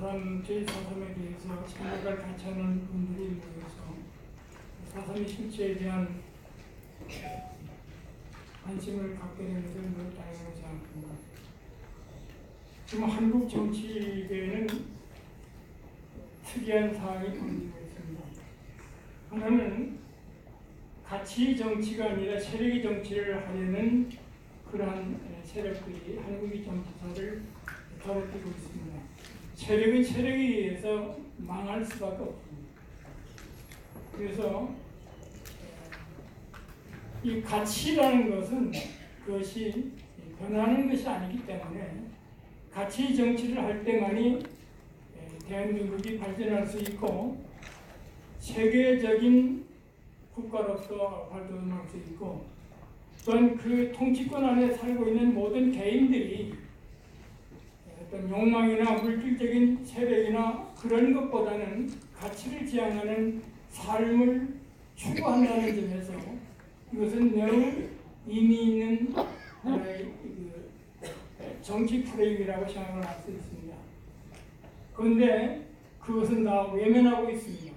저희 사삼에 대해서 생각을 같이 하는 분들이 모여서 사삼의 실체에 대한 관심을 갖게 되는 것은 매우 다양하지 않습니다. 지금 한국 정치계에는 특이한 사항이 벌어지고 있습니다. 하나는 가치 정치가 아니라 세력의 정치를 하려는 그러한 세력들이 한국의 정치사를 더럽히고 있습니다. 세력은 세력에 의해서 망할 수밖에 없습니다. 그래서 이 가치라는 것은 그것이 변하는 것이 아니기 때문에 가치 정치를 할 때만이 대한민국이 발전할 수 있고 세계적인 국가로서 발전할 수 있고 또한 그 통치권 안에 살고 있는 모든 개인들이 어떤 욕망이나 물질적인 세력이나 그런 것보다는 가치를 지향하는 삶을 추구한다는 점에서 이것은 매우 의미 있는 정치 프레임이라고 생각을 할 수 있습니다. 그런데 그것은 다 외면하고 있습니다.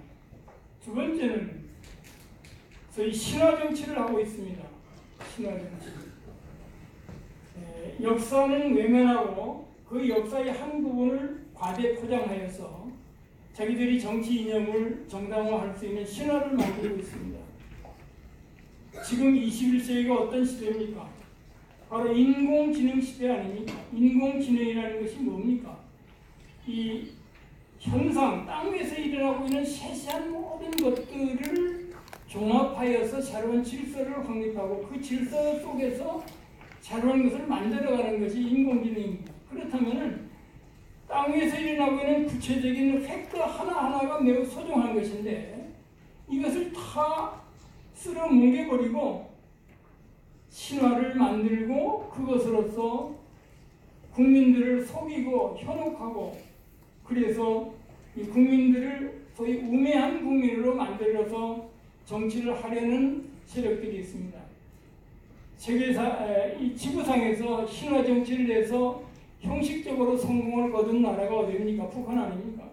두 번째는 소위 신화 정치를 하고 있습니다. 신화 정치. 역사는 외면하고 그 역사의 한 부분을 과대 포장하여서 자기들이 정치 이념을 정당화할 수 있는 신화를 만들고 있습니다. 지금 21세기가 어떤 시대입니까? 바로 인공지능 시대 아닙니까? 인공지능이라는 것이 뭡니까? 이 현상, 땅 위에서 일어나고 있는 세세한 모든 것들을 종합하여서 새로운 질서를 확립하고 그 질서 속에서 새로운 것을 만들어가는 것이 인공지능입니다. 그렇다면 땅 위에서 일어나고 있는 구체적인 팩터 하나하나가 매우 소중한 것인데 이것을 다 쓸어 뭉개버리고 신화를 만들고 그것으로서 국민들을 속이고 현혹하고 그래서 이 국민들을 소위 우매한 국민으로 만들어서 정치를 하려는 세력들이 있습니다. 이 지구상에서 신화 정치를 해서 형식적으로 성공을 거둔 나라가 어디입니까? 북한 아닙니까?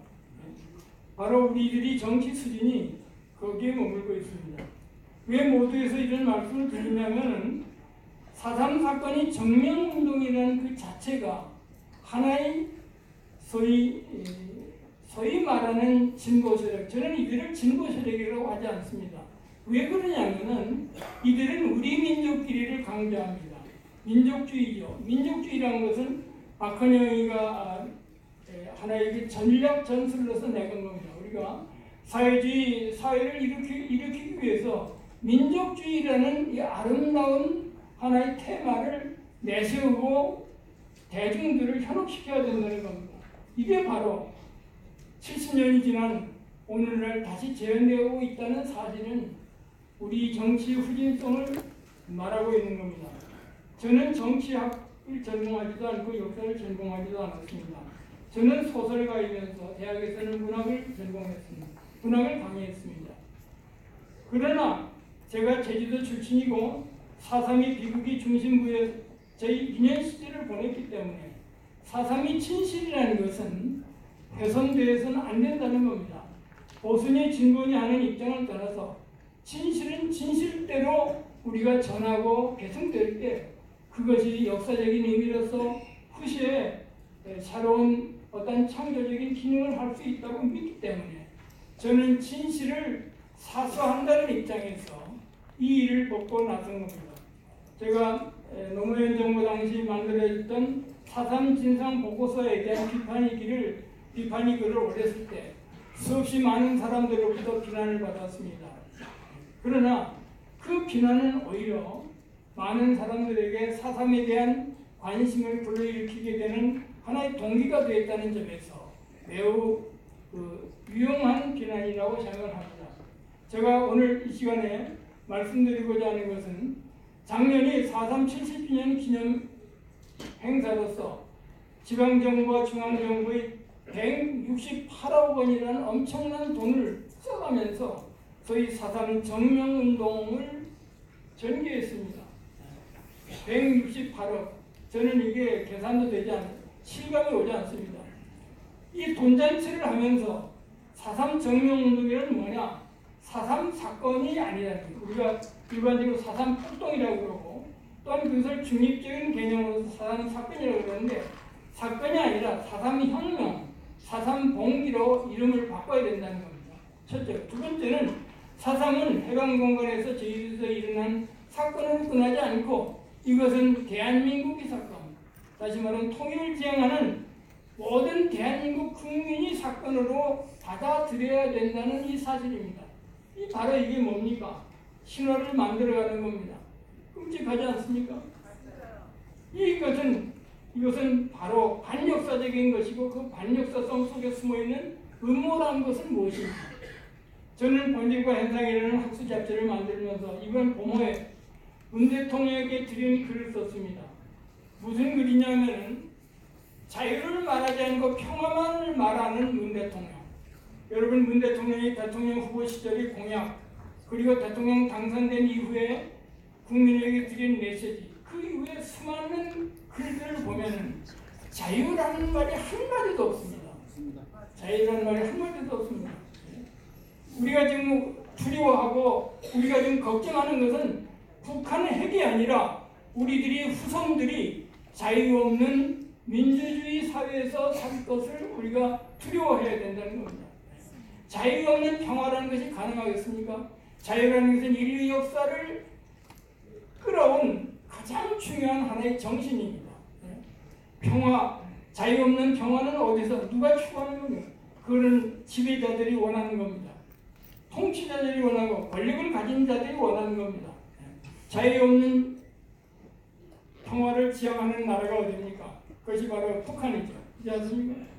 바로 우리들이 정치 수준이 거기에 머물고 있습니다. 왜 모두에서 이런 말씀을 드리냐면 4.3 사건이 정명운동이라는 그 자체가 하나의 소위 말하는 진보세력, 저는 이들을 진보세력이라고 하지 않습니다. 왜 그러냐면은 이들은 우리 민족끼리를 강조합니다. 민족주의죠. 민족주의라는 것은 박헌영이가 하나의 전략 전술로서 내건 겁니다. 우리가 사회를 일으키기 위해서 민족주의라는 이 아름다운 하나의 테마를 내세우고 대중들을 현혹시켜야 된다는 겁니다. 이게 바로 70년이 지난 오늘날 다시 재현되고 있다는 사실은 우리 정치의 후진성을 말하고 있는 겁니다. 저는 정치학을 전공하지도 않고 역사를 전공하지도 않았습니다. 저는 소설가이면서 대학에서는 문학을 전공했습니다. 문학을 강의했습니다. 그러나 제가 제주도 출신이고 4.3이 비극이 중심부에 저희 2년 시절을 보냈기 때문에 4.3이 진실이라는 것은 훼손되어서는 안 된다는 겁니다. 보수니 진보니 하는 입장을 떠나서 진실은 진실대로 우리가 전하고 개성될 때 그것이 역사적인 의미로서 후시에 새로운 어떤 창조적인 기능을 할 수 있다고 믿기 때문에 저는 진실을 사수한다는 입장에서 이 일을 먹고 나선 겁니다. 제가 노무현 정부 당시 만들어졌던 4.3 진상 보고서에 대한 비판이 글을 올렸을 때 수없이 많은 사람들로부터 비난을 받았습니다. 그러나 그 비난은 오히려 많은 사람들에게 4.3에 대한 관심을 불러일으키게 되는 하나의 동기가 되었다는 점에서 매우 유용한 비난이라고 생각을 합니다. 제가 오늘 이 시간에 말씀드리고자 하는 것은 작년이 4.3 70주년 기념 행사로서 지방정부와 중앙정부의 168억 원이라는 엄청난 돈을 써가면서 소위 4.3 정명운동을 전개했습니다. 168억. 저는 이게 계산도 되지 않아요. 실감이 오지 않습니다. 이 돈잔치를 하면서 4.3 정명운동이란 뭐냐? 4.3 사건이 아니라는 거예요. 우리가 일반적으로 4.3 폭동이라고 그러고 또한 그것을 중립적인 개념으로서 4.3 사건이라고 그러는데 사건이 아니라 4.3 혁명, 4.3 봉기로 이름을 바꿔야 된다는 겁니다. 첫째. 두 번째는 4.3은 해방공간에서 제주도에서 일어난 사건으로 끝나지 않고 이것은 대한민국의 사건, 다시 말하면 통일을 지향하는 모든 대한민국 국민이 사건으로 받아들여야 된다는 이 사실입니다. 바로 이게 뭡니까? 신화를 만들어가는 겁니다. 끔찍하지 않습니까? 이것은 바로 반역사적인 것이고 그 반역사성 속에 숨어있는 음모라는 것은 무엇입니까? 저는 본질과 현상이라는 학술 잡지를 만들면서 이번 봄호에 문 대통령에게 드린 글을 썼습니다. 무슨 글이냐면은 자유를 말하지 않고 평화만을 말하는 문 대통령. 여러분, 문 대통령이 대통령 후보 시절의 공약 그리고 대통령 당선된 이후에 국민에게 드린 메시지 그 이후에 수많은 글들을 보면은 자유라는 말이 한마디도 없습니다. 자유라는 말이 한마디도 없습니다. 우리가 지금 두려워하고 우리가 지금 걱정하는 것은 북한의 핵이 아니라 우리들이 후손들이 자유 없는 민주주의 사회에서 살 것을 우리가 두려워해야 된다는 겁니다. 자유 없는 평화라는 것이 가능하겠습니까? 자유라는 것은 인류 역사를 끌어온 가장 중요한 하나의 정신입니다. 평화, 자유 없는 평화는 어디서 누가 추구하는 겁니까? 그거는 지배자들이 원하는 겁니다. 통치자들이 원하고 권력을 가진 자들이 원하는 겁니다. 자유 없는 평화를 지향하는 나라가 어디입니까? 그것이 바로 북한이죠. 그렇지 않습니까?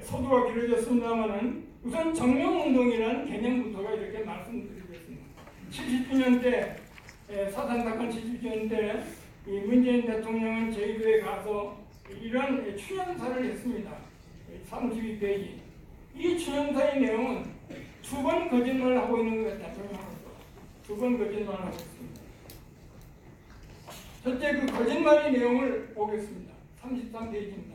소두가 길어졌습니다만은 우선 정명운동이라는 개념부터가 이렇게 말씀드리겠습니다. 70주년 때, 사상사건 70주년 때 문재인 대통령은 제주도에 가서 이런 추념사를 했습니다. 32페이지. 이 추념사의 내용은 두 번 거짓말을 하고 있는 것 같다. 두 번 거짓말을 하고 있습니다. 첫째, 그 거짓말의 내용을 보겠습니다. 33페이지입니다.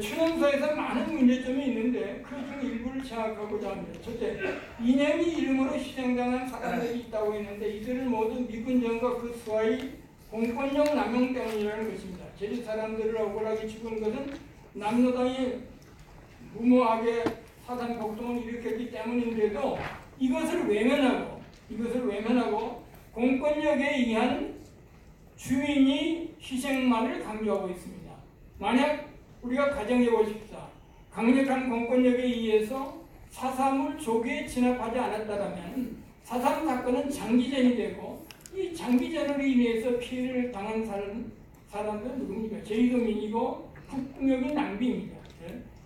추념사에서 많은 문제점이 있는데 그 중 일부를 생각하고자 합니다. 첫째, 이념이 이름으로 희생당한 사람들이 있다고 했는데 이들을 모두 미군정과 그 수하의 공권력 남용 때문이라는 것입니다. 제주 사람들을 억울하게 죽은 것은 남로당이 무모하게 사상 폭동을 일으켰기 때문인데도 이것을 외면하고 공권력에 의한 주민이 희생만을 강조하고 있습니다. 만약 우리가 가정해 보십시다. 강력한 공권력에 의해서 4.3을 조기에 진압하지 않았다면 4.3 사건은 장기전이 되고 이 장기전으로 인해서 피해를 당한 사람들은 누굽니까? 제주도민이고 국력의 낭비입니다.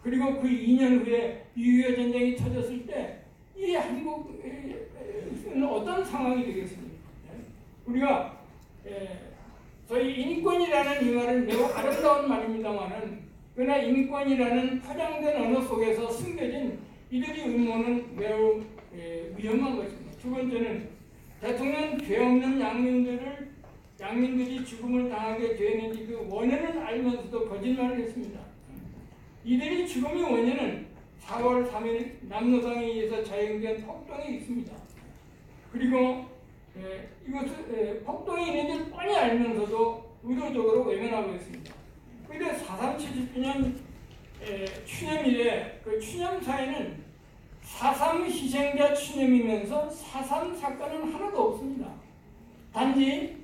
그리고 그 2년 후에 6.25 전쟁이 터졌을 때 이 한국은 어떤 상황이 되겠습니까? 우리가 저희 인권이라는 이 말은 매우 아름다운 말입니다만은 그러나 인권이라는 포장된 언어 속에서 숨겨진 이들의 음모는 매우 위험한 것입니다. 두 번째는 대통령 죄 없는 양민들이 죽음을 당하게 되었는지 그 원인을 알면서도 거짓말을 했습니다. 이들이 죽음의 원인은 4월 3일 남로당에 의해서 자행된 폭동이 있습니다. 그리고 이것은 폭동이 있는지 뻔히 알면서도 의도적으로 외면하고 있습니다. 그런데 4.3 70주년 추념일에 그 추념사에는 4.3 희생자 추념이면서 4.3 사건은 하나도 없습니다. 단지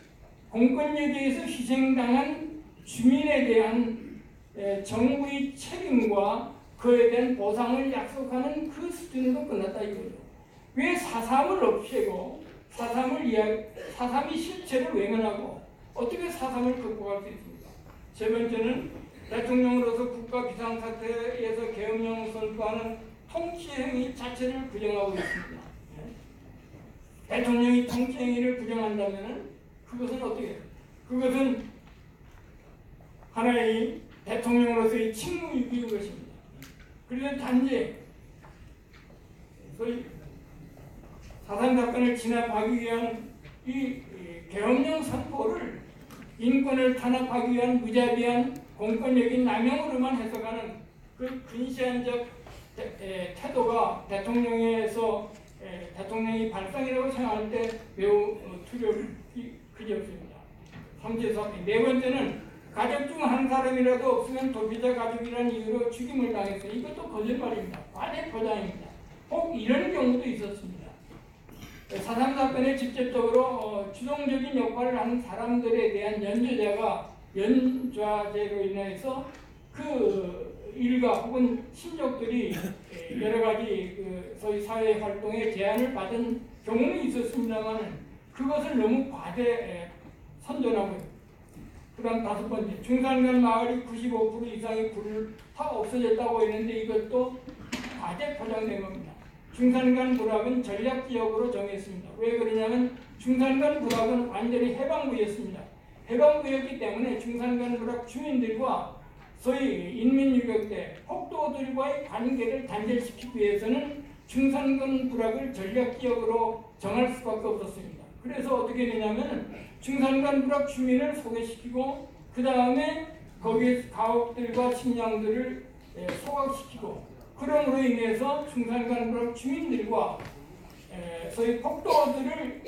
공권력에 의해서 희생당한 주민에 대한 정부의 책임과 그에 대한 보상을 약속하는 그 수준으로 끝났다 이거죠. 왜 4.3을 없애고 4.3의 실체를 외면하고 어떻게 4.3을 극복할 수 있습니까? 세 번째는 대통령으로서 국가 비상사태에서 계엄령을 선포하는 통치행위 자체를 부정하고 있습니다. 대통령이 통치행위를 부정한다면 그것은 어떻게 해요? 그것은 하나의 대통령으로서의 직무유기인 것입니다. 그래서 단지 소위 4.3 사건을 진압하기 위한 이 계엄령 선포를 인권을 탄압하기 위한 무자비한 공권력인 남용으로만 해석하는 그 근시안적 태도가 대통령에서 대통령이 발상이라고 생각할 때 매우 두려움이 크지없습니다. 3제4 네 번째는 가족 중 한 사람이라도 없으면 도피자 가족이라는 이유로 죽임을 당했어요. 이것도 거짓말입니다. 과대 포장입니다. 혹 이런 경우도 있었습니다. 4.3 사건에 직접적으로 주동적인 역할을 하는 사람들에 대한 연좌제로 인해서 그 일가 혹은 친족들이 여러 가지 그 소위 사회 활동에 제한을 받은 경우는 있었습니다만 그것을 너무 과대 선전하고 그다음 5번째 중산간 마을이 95% 이상의 불을 다 없어졌다고 했는데 이것도 과대 포장된 겁니다. 중산간 부락은 전략지역으로 정했습니다. 왜 그러냐면 중산간 부락은 완전히 해방구였습니다. 해방구였기 때문에 중산간 부락 주민들과 소위 인민유격대 폭도들과의 관계를 단절시키기 위해서는 중산간 부락을 전략지역으로 정할 수밖에 없었습니다. 그래서 어떻게 되냐면 중산간 부락 주민을 소개시키고 그 다음에 거기 가옥들과 식량들을 소각시키고 그럼으로 인해서 중산간 부락 주민들과 소위 폭도들을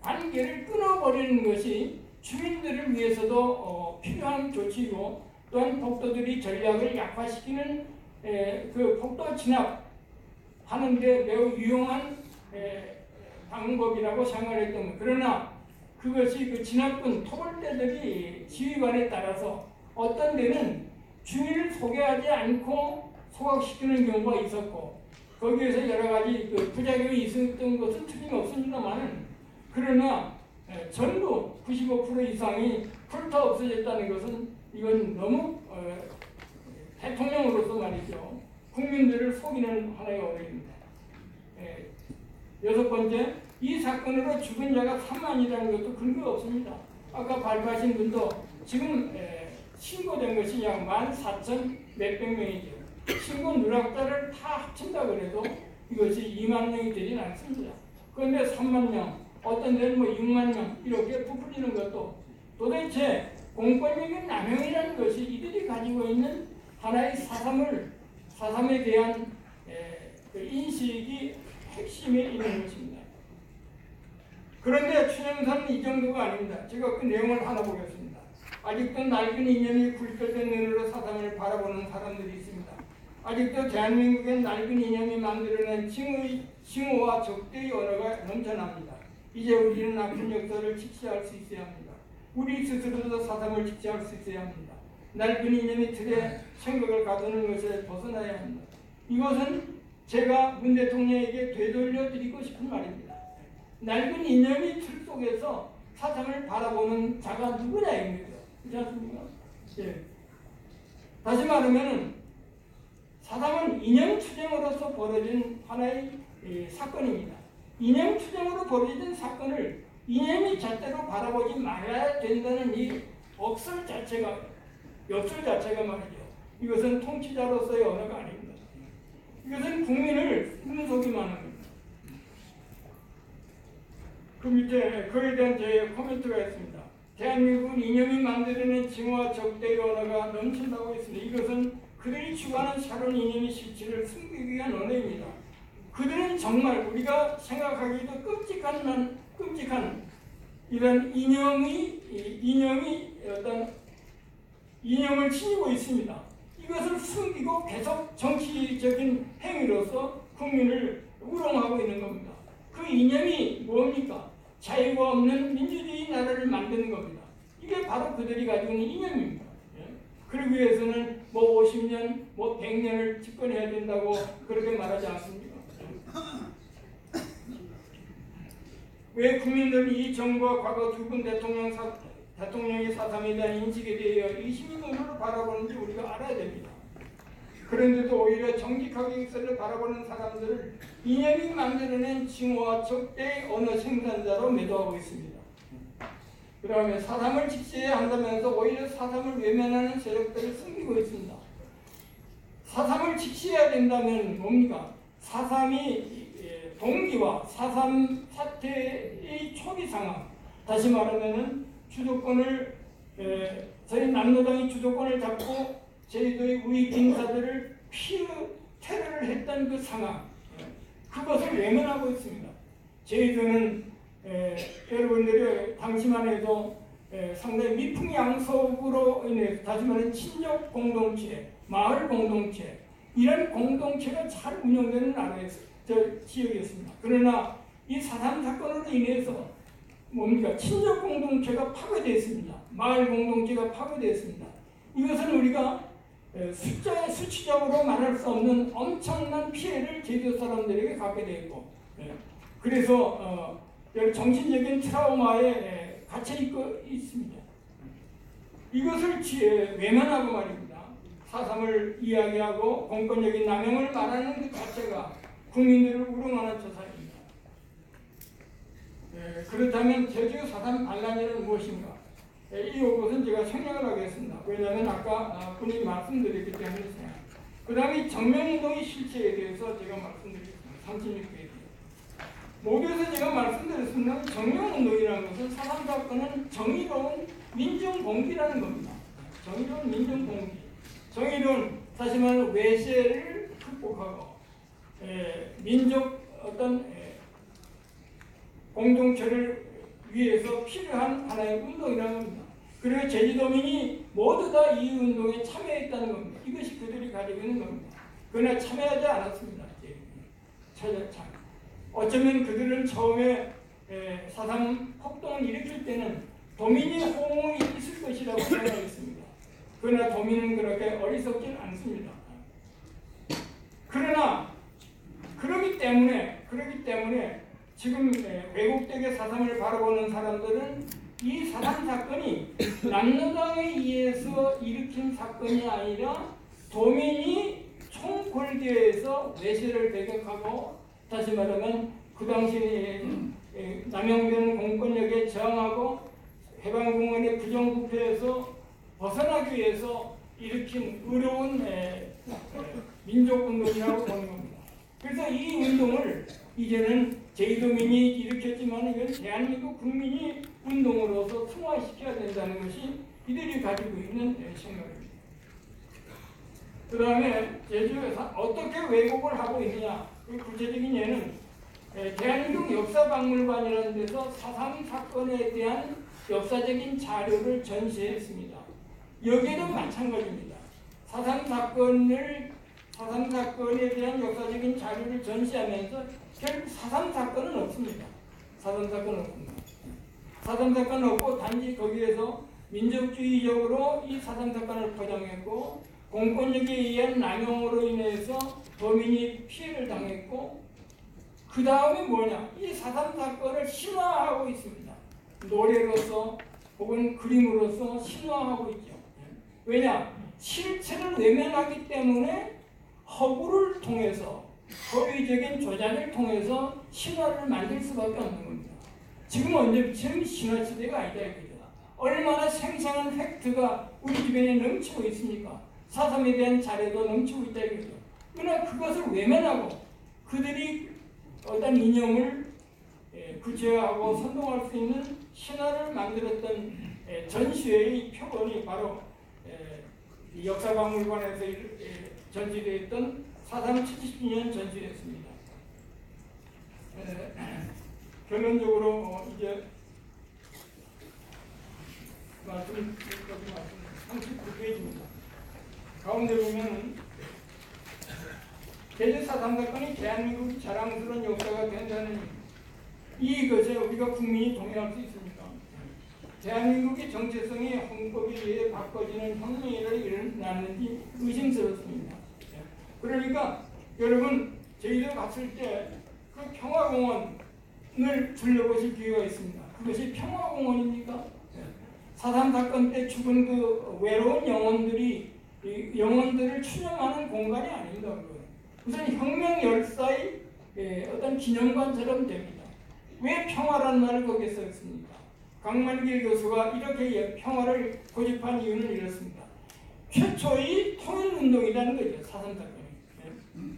관계를 끊어버리는 것이 주민들을 위해서도 필요한 조치이고 또한 폭도들이 전략을 약화시키는 그 폭도 진압하는 데 매우 유용한 방법이라고 생각했던 것. 그러나 그것이 그 진압군 토벌대들이 지휘관에 따라서 어떤 데는 주민을 소개하지 않고 소각시키는 경우가 있었고 거기에서 여러 가지 그 부작용이 있었던 것은 틀림없습니다만 그러나 전부 95% 이상이 훑어 없어졌다는 것은 이건 너무 대통령으로서 말이죠. 국민들을 속이는 하나의 오해입니다. 6번째, 이 사건으로 죽은 자가 3만이라는 것도 근거가 없습니다. 아까 발표하신 분도 지금 신고된 것이 약 14,000 몇백 명이죠. 신고 누락자를 다 합친다 그래도 이것이 2만 명이 되진 않습니다. 그런데 3만 명, 어떤 데는 뭐 6만 명 이렇게 부풀리는 것도 도대체 공권력의 남용이라는 것이 이들이 가지고 있는 하나의 사삼에 대한 그 인식이 핵심에 있는 것입니다. 그런데 추념사는 이 정도가 아닙니다. 제가 그 내용을 하나 보겠습니다. 아직도 낡은 이념이 굴절된 눈으로 사삼을 바라보는 사람들이 있습니다. 아직도 대한민국엔 낡은 이념이 만들어낸 칭호와 적대의 언어가 넘쳐납니다. 이제 우리는 아픈 역사를 직시할 수 있어야 합니다. 우리 스스로도 사삼을 직시할 수 있어야 합니다. 낡은 이념이 틀에 생각을 가두는 것에 벗어나야 합니다. 이것은 제가 문 대통령에게 되돌려 드리고 싶은 말입니다. 낡은 이념이 틀 속에서 사삼을 바라보는 자가 누구냐입니다. 그렇지 않습니까? 예. 다시 말하면 사삼은 이념 투쟁으로서 벌어진 하나의 사건입니다. 이념 투쟁으로 벌어진 사건을 이념이 잣대로 바라보지 말아야 된다는 이 역설 자체가 말이죠. 이것은 통치자로서의 언어가 아닙니다. 이것은 국민을 훈속이만 하는 겁니다. 그 밑에 그에 대한 제 코멘트가 있습니다. 대한민국은 이념이 만들어낸 징후와 적대의 언어가 넘친다고 했습니다. 이것은 그들이 추구하는 새로운 이념의 실체를 숨기기 위한 언어입니다. 그들은 정말 우리가 생각하기도 끔찍한 이런 이념이 어떤 이념을 지니고 있습니다. 이것을 숨기고 계속 정치적인 행위로서 국민을 우롱하고 있는 겁니다. 그 이념이 뭡니까? 자유가 없는 민주주의 나라를 만드는 겁니다. 이게 바로 그들이 가지고 있는 이념입니다. 그러기 위해서는 뭐 50년, 뭐 100년을 집권해야 된다고 그렇게 말하지 않습니까? 왜 국민들은 이 정부와 과거 두 분 대통령의 사삼에 대한 인식에 대해 의심의 눈으로 바라보는지 우리가 알아야 됩니다. 그런데도 오히려 정직하게 역사를 바라보는 사람들을 이념이 만들어낸 징후와 적대의 언어 생산자로 매도하고 있습니다. 그 다음에 사삼을 직시해야 한다면서 오히려 사삼을 외면하는 세력들을 숨기고 있습니다. 사삼을 직시해야 된다면 뭡니까? 사삼이 동기와 사삼 사태의 초기 상황, 다시 말하면 주도권을 저희 남노당이 주도권을 잡고 제주도의 우익 인사들을 피해 테러를 했던 그 상황, 그것을 외면하고 있습니다. 제주도는 여러분들이 당시만 해도 상당히 미풍양속으로 인해서 다시 말해 친족 공동체, 마을 공동체 이런 공동체가 잘 운영되는 지역이었습니다. 그러나 이 4.3 사건으로 인해서 뭡니까? 친족 공동체가 파괴되었습니다. 마을 공동체가 파괴되었습니다. 이것은 우리가 수치적으로 말할 수 없는 엄청난 피해를 제주도 사람들에게 갖게 되었고, 그래서 정신적인 트라우마에 갇혀 있습니다. 이것을 외면하고 말입니다. 4.3을 이야기하고 공권력인 남용을 말하는 그 자체가 국민들을 우롱하는 처사입니다. 그렇다면 제주 4.3 반란이란 무엇인가? 이것은 제가 생략을 하겠습니다. 왜냐하면 아까 분이 말씀드렸기 때문에. 그 다음에 정명운동의 실체에 대해서 제가 말씀드리겠습니다. 36페이지. 모두에서 제가 말씀드렸습니다. 정명운동이라는 것은 4.3 사건은 정의로운 민정공기라는 겁니다. 정의로운 민정공기. 정의로운 다시 말하면 외세를 극복하고 민족 어떤 공동체를 위해서 필요한 하나의 운동이라는 겁니다. 그리고 제주도민이 모두 다 이 운동에 참여했다는 겁니다. 이것이 그들이 가지고 있는 겁니다. 그러나 참여하지 않았습니다. 어쩌면 그들은 처음에 4.3 폭동을 일으킬 때는 도민이 호응이 있을 것이라고 생각했습니다. 그러나 도민은 그렇게 어리석진 않습니다. 그러나 그렇기 때문에 지금 왜곡되게 4.3을 바라보는 사람들은 이 4.3 사건이 남노당에 의해서 일으킨 사건이 아니라 도민이 총궐기에서 외세를 배격하고 다시 말하면 그 당시에 남영변 공권력에 저항하고 해방공원의 부정부패에서 벗어나기 위해서 일으킨 어려운 민족운동이라고 보는 겁니다. 그래서 이 운동을 이제는 제주도민이 일으켰지만 이건 대한민국 국민이 운동으로서 승화시켜야 된다는 것이 이들이 가지고 있는 생각입니다. 그 다음에 제주에서 어떻게 왜곡을 하고 있느냐, 그 구체적인 예는 대한민국 역사박물관이라는 데서 4.3 사건에 대한 역사적인 자료를 전시했습니다. 여기에도 마찬가지입니다. 4.3 사건에 대한 역사적인 자료를 전시하면서 결국 4.3 사건은 없습니다. 4.3 사건은 없습니다. 4.3 사건은 없고 단지 거기에서 민족주의적으로 이 4.3 사건을 포장했고 공권력에 의한 남용으로 인해서 도민이 피해를 당했고 그 다음에 뭐냐? 이 4.3 사건을 신화하고 있습니다. 노래로서 혹은 그림으로서 신화하고 있죠. 왜냐? 실체를 외면하기 때문에 허구를 통해서 허위적인 조작을 통해서 신화를 만들 수밖에 없는 겁니다. 지금 신화 시대가 아니다 이거죠. 얼마나 생생한 팩트가 우리 주변에 넘치고 있습니까? 4.3에 대한 자료도 넘치고 있다 이거죠. 그러나 그것을 외면하고 그들이 어떤 이념을 구체화하고 선동할 수 있는 신화를 만들었던 전시회의 표본이 바로 역사박물관에서 전시되었던 4.3 70주년 전시회였습니다. 결론적으로 이제 말씀 39페이지입니다. 가운데 보면 제주 4.3 사건이 대한민국 자랑스러운 역사가 된다는 이것에 우리가 국민이 동의할 수 있습니까? 대한민국의 정체성이 헌법에 의해 바꿔지는 혁명이라 일어났는지 의심스럽습니다. 그러니까 여러분 저희들 갔을 때 그 평화공원을 둘러보실 기회가 있습니다. 그것이 평화공원입니까? 4.3 사건 때 죽은 그 외로운 영혼들을 추념하는 공간이 아닙니다. 우선 혁명 열사의 어떤 기념관처럼 됩니다. 왜 평화라는 말을 거기에 썼습니까? 강만길 교수가 이렇게 평화를 고집한 이유는 이렇습니다. 최초의 통일운동이라는 거죠. 4.3 사건이.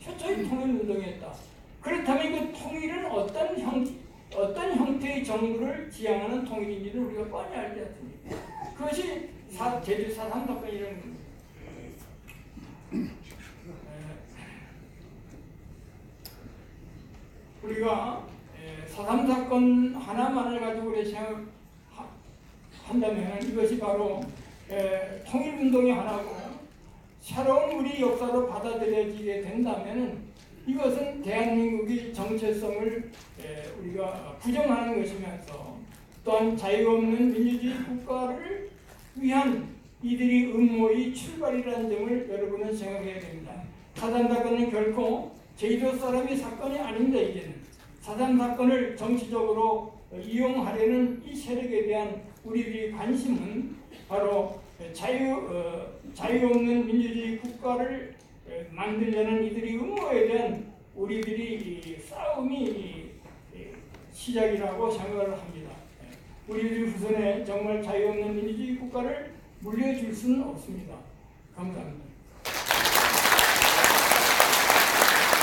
최초의 통일운동이었다. 그렇다면 그 통일은 어떤 형태의 정부를 지향하는 통일인지를 우리가 뻔히 알지 않습니까? 그것이 제주 4.3 사건 이런 겁니다. 우리가 4.3 사건 하나만을 가지고 우리 생각한다면 이것이 바로 통일운동의 하나고 새로운 우리 역사로 받아들여지게 된다면 이것은 대한민국의 정체성을 우리가 부정하는 것이면서 또한 자유 없는 민주주의 국가를 위한 이들이 음모의 출발이라는 점을 여러분은 생각해야 됩니다. 4.3 사건은 결코 제주도 사람의 사건이 아닙니다. 이제는 4.3 사건을 정치적으로 이용하려는 이 세력에 대한 우리들의 관심은 바로 자유 없는 민주주의 국가를 만들려는 이들의 음모에 대한 우리들이 싸움이 시작이라고 생각을 합니다. 우리들 후손에 정말 자유 없는 민주주의 국가를 물려줄 수는 없습니다. 감사합니다.